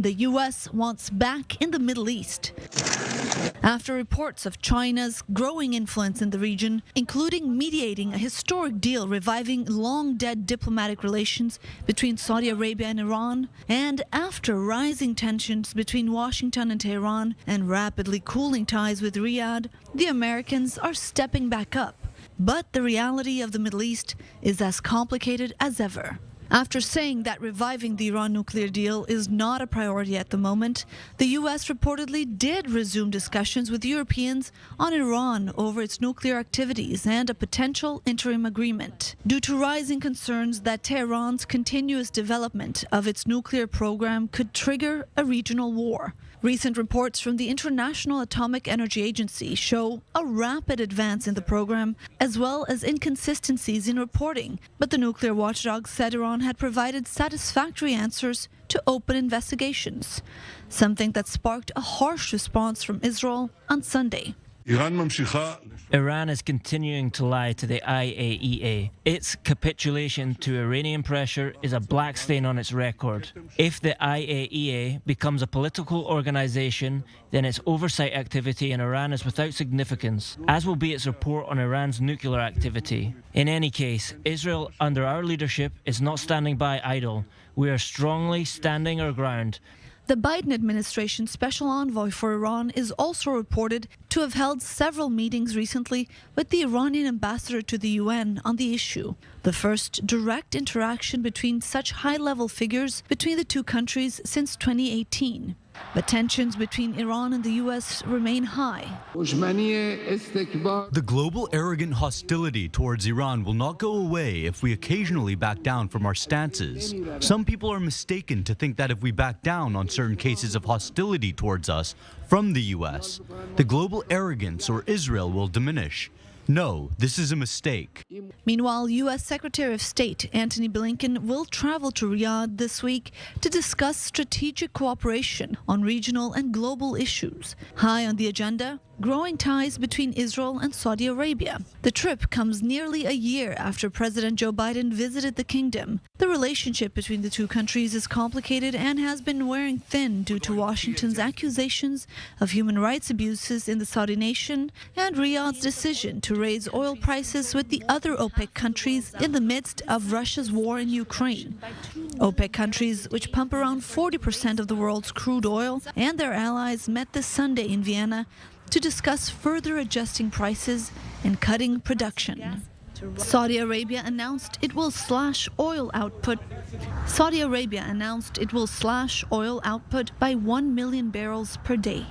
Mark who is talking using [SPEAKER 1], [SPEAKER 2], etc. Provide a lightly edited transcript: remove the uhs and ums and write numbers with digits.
[SPEAKER 1] the U.S. wants back in the Middle East. After reports of China's growing influence in the region, including mediating a historic deal reviving long-dead diplomatic relations between Saudi Arabia and Iran, and after rising tensions between Washington and Tehran and rapidly cooling ties with Riyadh, the Americans are stepping back up. But the reality of the Middle East is as complicated as ever. After saying that reviving the Iran nuclear deal is not a priority at the moment, the U.S. reportedly did resume discussions with Europeans on Iran over its nuclear activities and a potential interim agreement, due to rising concerns that Tehran's continuous development of its nuclear program could trigger a regional war. Recent reports from the International Atomic Energy Agency show a rapid advance in the program, as well as inconsistencies in reporting. But the nuclear watchdog said Iran had provided satisfactory answers to open investigations, something that sparked a harsh response from Israel on Sunday.
[SPEAKER 2] Iran is continuing to lie to the IAEA. Its capitulation to Iranian pressure is a black stain on its record. If the IAEA becomes a political organization, then its oversight activity in Iran is without significance, as will be its report on Iran's nuclear activity. In any case, Israel, under our leadership, is not standing by idle. We are strongly standing our ground.
[SPEAKER 1] The Biden administration's special envoy for Iran is also reported to have held several meetings recently with the Iranian ambassador to the UN on the issue, the first direct interaction between such high-level figures between the two countries since 2018. But tensions between Iran and the U.S. remain high.
[SPEAKER 3] The global arrogant hostility towards Iran will not go away if we occasionally back down from our stances. Some people are mistaken to think that if we back down on certain cases of hostility towards us from the U.S., the global arrogance or Israel will diminish. No, this is a mistake.
[SPEAKER 1] Meanwhile, U.S. Secretary of State Antony Blinken will travel to Riyadh this week to discuss strategic cooperation on regional and global issues. High on the agenda, growing ties between Israel and Saudi Arabia. The trip comes nearly a year after President Joe Biden visited the kingdom. The relationship between the two countries is complicated and has been wearing thin due to Washington's accusations of human rights abuses in the Saudi nation and Riyadh's decision to raise oil prices with the other OPEC countries in the midst of Russia's war in Ukraine. OPEC countries, which pump around 40% of the world's crude oil, and their allies met this Sunday in Vienna to discuss further adjusting prices and cutting production. Saudi Arabia announced it will slash oil output. Saudi Arabia announced it will slash oil output by 1 million barrels per day.